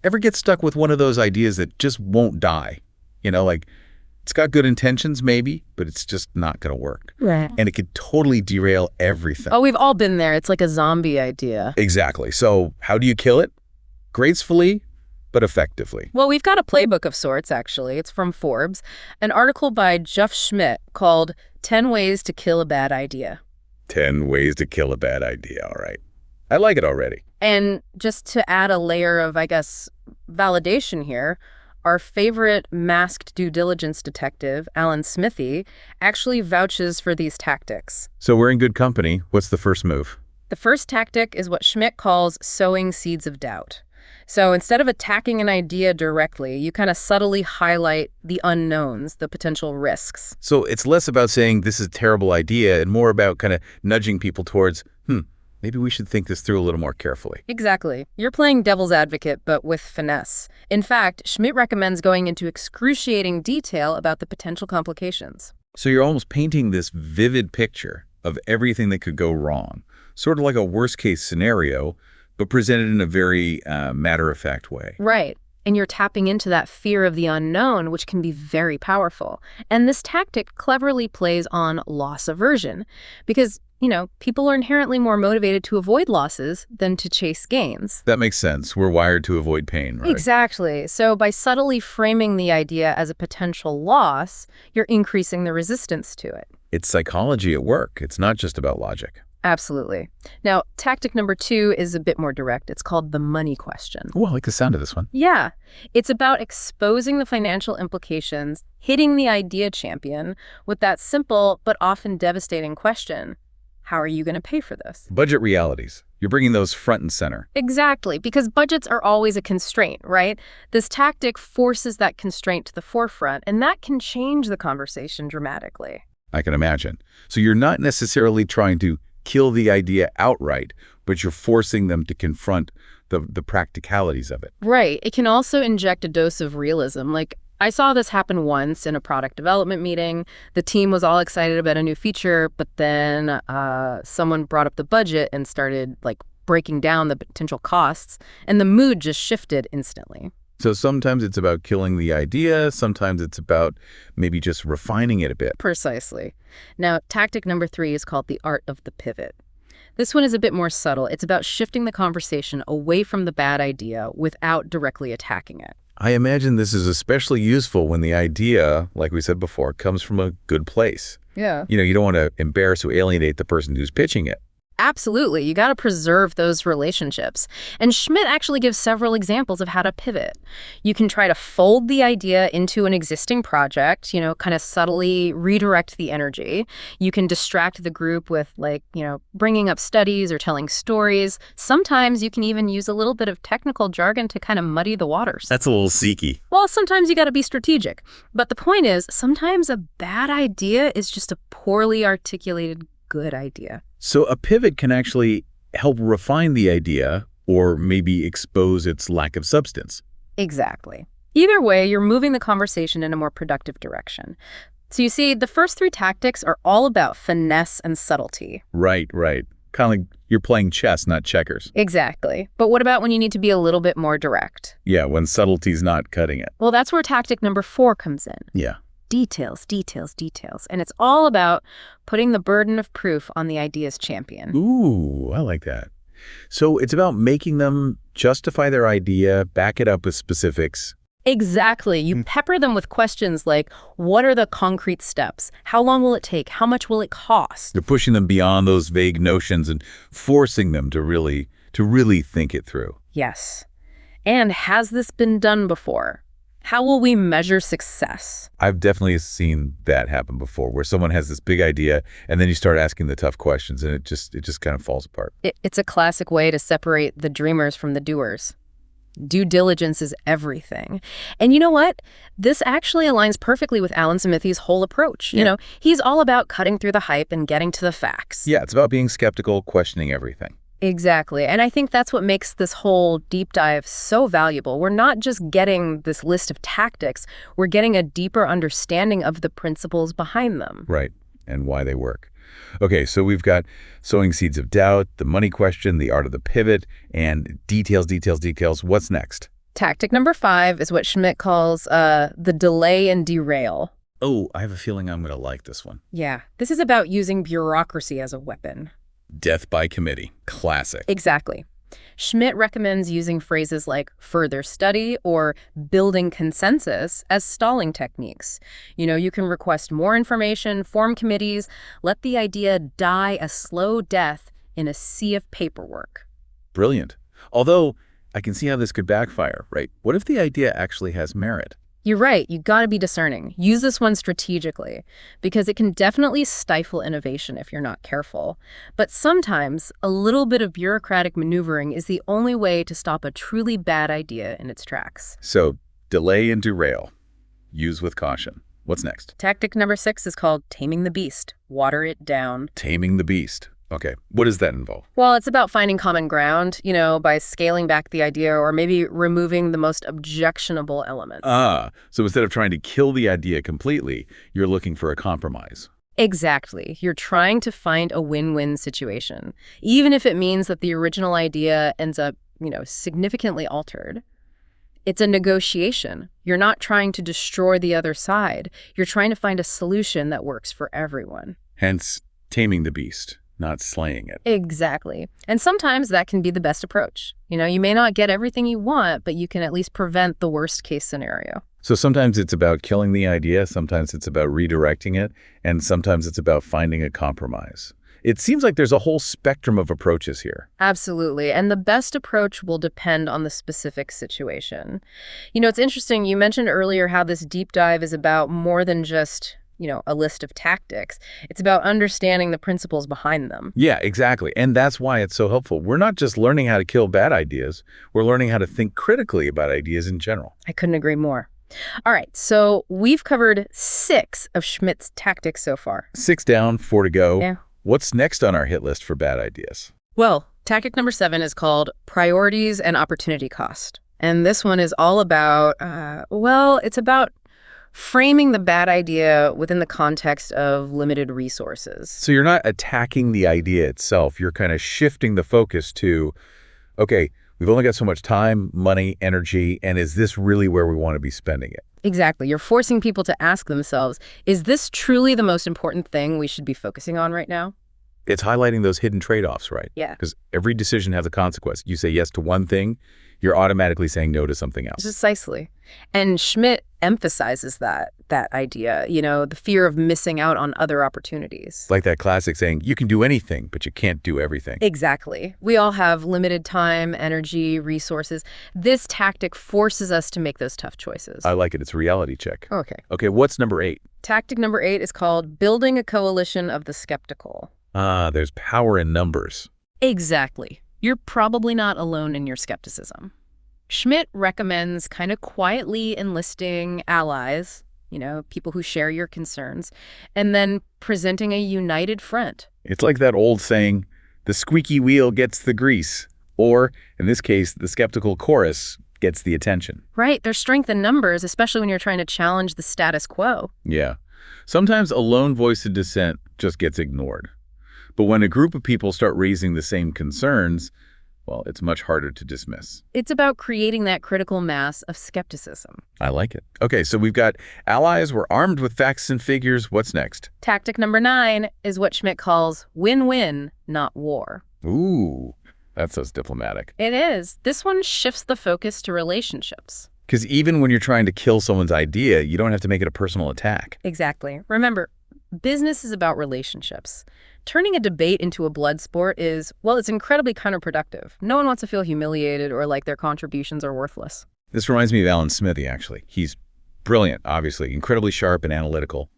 Ever get stuck with one of those ideas that just won't die? Like it's got good intentions maybe, but it's just not going to work. Right. And it could totally derail everything. Oh, we've all been there. It's like a zombie idea. Exactly. So how do you kill it? Gracefully, but effectively. Well, we've got a playbook of sorts, actually. It's from Forbes, an article by Jeff Schmitt called 10 Ways to Kill a Bad Idea. 10 ways to kill a bad idea. All right. I like it already. And just to add a layer of, I guess, validation here, our favorite masked due diligence detective, Allan Smithee, actually vouches for these tactics. So we're in good company. What's the first move? The first tactic is what Schmitt calls sowing seeds of doubt. So instead of attacking an idea directly, you kind of subtly highlight the unknowns, the potential risks. So it's less about saying this is a terrible idea and more about kind of nudging people towards, maybe we should think this through a little more carefully. Exactly. You're playing devil's advocate, but with finesse. In fact, Schmitt recommends going into excruciating detail about the potential complications. So you're almost painting this vivid picture of everything that could go wrong, sort of like a worst-case scenario, but presented in a very matter-of-fact way. Right. And you're tapping into that fear of the unknown, which can be very powerful. And this tactic cleverly plays on loss aversion because, people are inherently more motivated to avoid losses than to chase gains. That makes sense. We're wired to avoid pain, right? Exactly. So by subtly framing the idea as a potential loss, you're increasing the resistance to it. It's psychology at work. It's not just about logic. Absolutely. Now, tactic number 2 is a bit more direct. It's called the money question. Oh, I like the sound of this one. Yeah. It's about exposing the financial implications, hitting the idea champion with that simple but often devastating question. How are you going to pay for this? Budget realities. You're bringing those front and center. Exactly, because budgets are always a constraint, right? This tactic forces that constraint to the forefront, and that can change the conversation dramatically. I can imagine. So you're not necessarily trying to kill the idea outright, but you're forcing them to confront the practicalities of it. Right. It can also inject a dose of realism. Like, I saw this happen once in a product development meeting. The team was all excited about a new feature, but then someone brought up the budget and started breaking down the potential costs, and the mood just shifted instantly. So sometimes it's about killing the idea. Sometimes it's about maybe just refining it a bit. Precisely. Now, tactic number 3 is called the art of the pivot. This one is a bit more subtle. It's about shifting the conversation away from the bad idea without directly attacking it. I imagine this is especially useful when the idea, like we said before, comes from a good place. Yeah. You don't want to embarrass or alienate the person who's pitching it. Absolutely. You got to preserve those relationships. And Schmitt actually gives several examples of how to pivot. You can try to fold the idea into an existing project, kind of subtly redirect the energy. You can distract the group with bringing up studies or telling stories. Sometimes you can even use a little bit of technical jargon to kind of muddy the waters. That's a little seeky. Well, sometimes you got to be strategic. But the point is, sometimes a bad idea is just a poorly articulated good idea. So a pivot can actually help refine the idea or maybe expose its lack of substance. Exactly. Either way, you're moving the conversation in a more productive direction. So you see, the first 3 tactics are all about finesse and subtlety. Right. Kind of like you're playing chess, not checkers. Exactly. But what about when you need to be a little bit more direct? Yeah, when subtlety's not cutting it. Well, that's where tactic number 4 comes in. Yeah. Details. And it's all about putting the burden of proof on the idea's champion. Ooh, I like that. So it's about making them justify their idea, back it up with specifics. Exactly. You pepper them with questions like, what are the concrete steps? How long will it take? How much will it cost? They're pushing them beyond those vague notions and forcing them to really think it through. Yes. And has this been done before? How will we measure success? I've definitely seen that happen before, where someone has this big idea and then you start asking the tough questions and it just kind of falls apart. It's a classic way to separate the dreamers from the doers. Due diligence is everything. And you know what? This actually aligns perfectly with Allan Smithee's whole approach. Yeah. He's all about cutting through the hype and getting to the facts. Yeah, it's about being skeptical, questioning everything. Exactly. And I think that's what makes this whole deep dive so valuable. We're not just getting this list of tactics, we're getting a deeper understanding of the principles behind them. Right, and why they work. Okay, so we've got sowing seeds of doubt, the money question, the art of the pivot, and details. What's next? Tactic number 5 is what Schmitt calls the delay and derail. Oh, I have a feeling I'm going to like this one. Yeah, this is about using bureaucracy as a weapon. Death by committee. Classic. Exactly. Schmitt recommends using phrases like further study or building consensus as stalling techniques. You can request more information, form committees, let the idea die a slow death in a sea of paperwork. Brilliant. Although, I can see how this could backfire, right? What if the idea actually has merit? You're right. You got to be discerning. Use this one strategically because it can definitely stifle innovation if you're not careful. But sometimes a little bit of bureaucratic maneuvering is the only way to stop a truly bad idea in its tracks. So, delay and derail. Use with caution. What's next? Tactic number 6 is called taming the beast. Water it down. Taming the beast. Okay. What does that involve? Well, it's about finding common ground, by scaling back the idea or maybe removing the most objectionable elements. So instead of trying to kill the idea completely, you're looking for a compromise. Exactly. You're trying to find a win-win situation, even if it means that the original idea ends up, significantly altered. It's a negotiation. You're not trying to destroy the other side. You're trying to find a solution that works for everyone. Hence, taming the beast, not slaying it. Exactly. And sometimes that can be the best approach. You may not get everything you want, but you can at least prevent the worst case scenario. So sometimes it's about killing the idea, sometimes it's about redirecting it, and sometimes it's about finding a compromise. It seems like there's a whole spectrum of approaches here. Absolutely. And the best approach will depend on the specific situation. It's interesting. You mentioned earlier how this deep dive is about more than just a list of tactics. It's about understanding the principles behind them. Yeah, exactly. And that's why it's so helpful. We're not just learning how to kill bad ideas. We're learning how to think critically about ideas in general. I couldn't agree more. All right, so we've covered 6 of Schmitt's tactics so far. 6 down, 4 to go. Yeah. What's next on our hit list for bad ideas? Well, tactic number 7 is called priorities and opportunity cost. And this one is all about, it's about framing the bad idea within the context of limited resources. So you're not attacking the idea itself. You're kind of shifting the focus to, okay, we've only got so much time, money, energy, and is this really where we want to be spending it? Exactly. You're forcing people to ask themselves, is this truly the most important thing we should be focusing on right now? It's highlighting those hidden trade-offs, right? Yeah. Because every decision has a consequence. You say yes to one thing, you're automatically saying no to something else. Precisely. And Schmitt emphasizes that idea, the fear of missing out on other opportunities. Like that classic saying, you can do anything, but you can't do everything. Exactly. We all have limited time, energy, resources. This tactic forces us to make those tough choices. I like it. It's a reality check. Okay. Okay, what's number 8? Tactic number 8 is called building a coalition of the skeptical. There's power in numbers. Exactly. You're probably not alone in your skepticism. Schmitt recommends kind of quietly enlisting allies, people who share your concerns, and then presenting a united front. It's like that old saying, the squeaky wheel gets the grease, or, in this case, the skeptical chorus gets the attention. Right. There's strength in numbers, especially when you're trying to challenge the status quo. Yeah. Sometimes a lone voice of dissent just gets ignored. But when a group of people start raising the same concerns, well, it's much harder to dismiss. It's about creating that critical mass of skepticism. I like it. Okay, so we've got allies. We're armed with facts and figures. What's next? Tactic number 9 is what Schmitt calls win-win, not war. Ooh, that sounds diplomatic. It is. This one shifts the focus to relationships. Because even when you're trying to kill someone's idea, you don't have to make it a personal attack. Exactly. Remember, business is about relationships. Turning a debate into a blood sport is, it's incredibly counterproductive. No one wants to feel humiliated or like their contributions are worthless. This reminds me of Allan Smithee, actually. He's brilliant, obviously, incredibly sharp and analytical.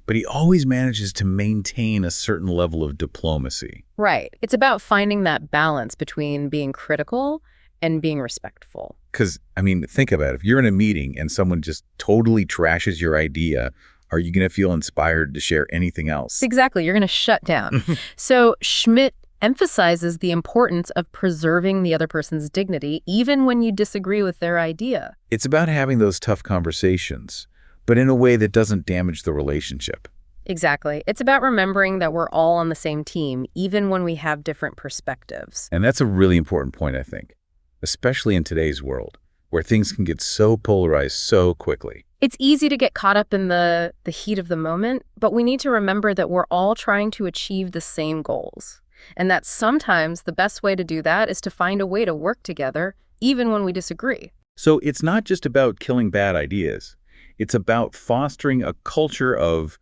But he always manages to maintain a certain level of diplomacy. Right. It's about finding that balance between being critical and being respectful. Because, think about it. If you're in a meeting and someone just totally trashes your idea, are you going to feel inspired to share anything else? Exactly. You're going to shut down. So Schmitt emphasizes the importance of preserving the other person's dignity, even when you disagree with their idea. It's about having those tough conversations, but in a way that doesn't damage the relationship. Exactly. It's about remembering that we're all on the same team, even when we have different perspectives. And that's a really important point, I think, especially in today's world. where things can get so polarized so quickly. It's easy to get caught up in the heat of the moment, but we need to remember that we're all trying to achieve the same goals. And that sometimes the best way to do that is to find a way to work together, even when we disagree. So it's not just about killing bad ideas. It's about fostering a culture of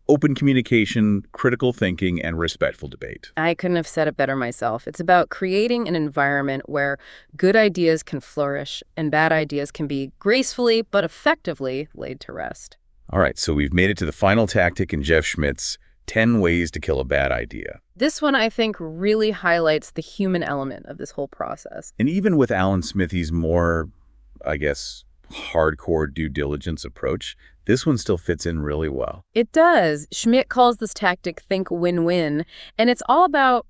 open communication, critical thinking, and respectful debate. I couldn't have said it better myself. It's about creating an environment where good ideas can flourish and bad ideas can be gracefully but effectively laid to rest. All right, so we've made it to the final tactic in Jeff Schmitt's 10 ways to kill a bad idea. This one, I think, really highlights the human element of this whole process. And even with Allan Smithee's more, hardcore due diligence approach, this one still fits in really well. It does. Schmitt calls this tactic think win-win, and it's all about,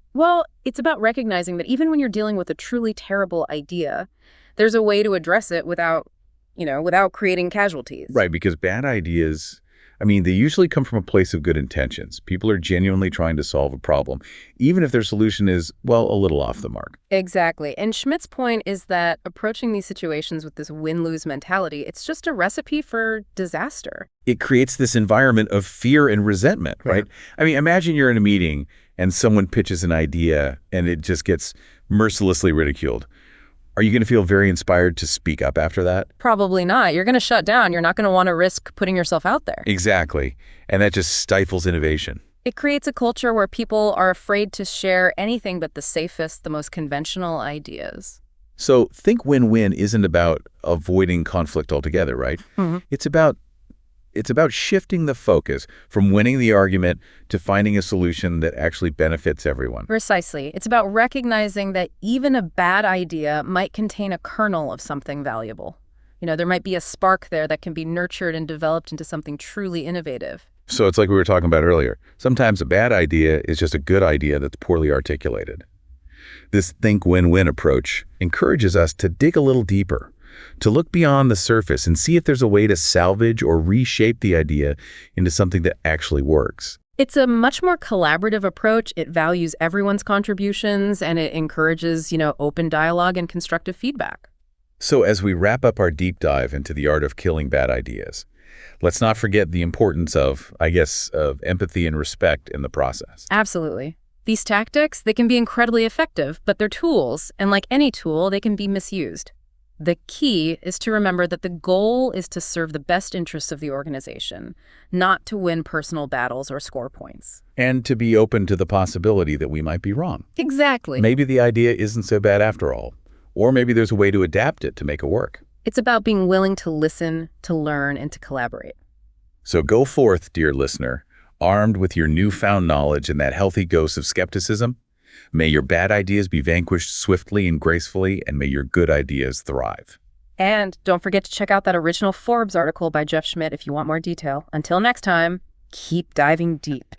it's about recognizing that even when you're dealing with a truly terrible idea, there's a way to address it without creating casualties. Right, because bad ideas, they usually come from a place of good intentions. People are genuinely trying to solve a problem, even if their solution is, a little off the mark. Exactly. And Schmitt's point is that approaching these situations with this win-lose mentality, it's just a recipe for disaster. It creates this environment of fear and resentment, right? Imagine you're in a meeting and someone pitches an idea and it just gets mercilessly ridiculed. Are you going to feel very inspired to speak up after that? Probably not. You're going to shut down. You're not going to want to risk putting yourself out there. Exactly. And that just stifles innovation. It creates a culture where people are afraid to share anything but the safest, the most conventional ideas. So think win-win isn't about avoiding conflict altogether, right? Mm-hmm. It's about shifting the focus from winning the argument to finding a solution that actually benefits everyone. Precisely. It's about recognizing that even a bad idea might contain a kernel of something valuable. There might be a spark there that can be nurtured and developed into something truly innovative. So it's like we were talking about earlier. Sometimes a bad idea is just a good idea that's poorly articulated. This think win-win approach encourages us to dig a little deeper, to look beyond the surface and see if there's a way to salvage or reshape the idea into something that actually works. It's a much more collaborative approach. It values everyone's contributions and it encourages, open dialogue and constructive feedback. So as we wrap up our deep dive into the art of killing bad ideas, let's not forget the importance of empathy and respect in the process. Absolutely. These tactics, they can be incredibly effective, but they're tools, and like any tool, they can be misused. The key is to remember that the goal is to serve the best interests of the organization, not to win personal battles or score points. And to be open to the possibility that we might be wrong. Exactly. Maybe the idea isn't so bad after all. Or maybe there's a way to adapt it to make it work. It's about being willing to listen, to learn, and to collaborate. So go forth, dear listener, armed with your newfound knowledge and that healthy dose of skepticism. May your bad ideas be vanquished swiftly and gracefully, and may your good ideas thrive. And don't forget to check out that original Forbes article by Jeff Schmitt if you want more detail. Until next time, keep diving deep.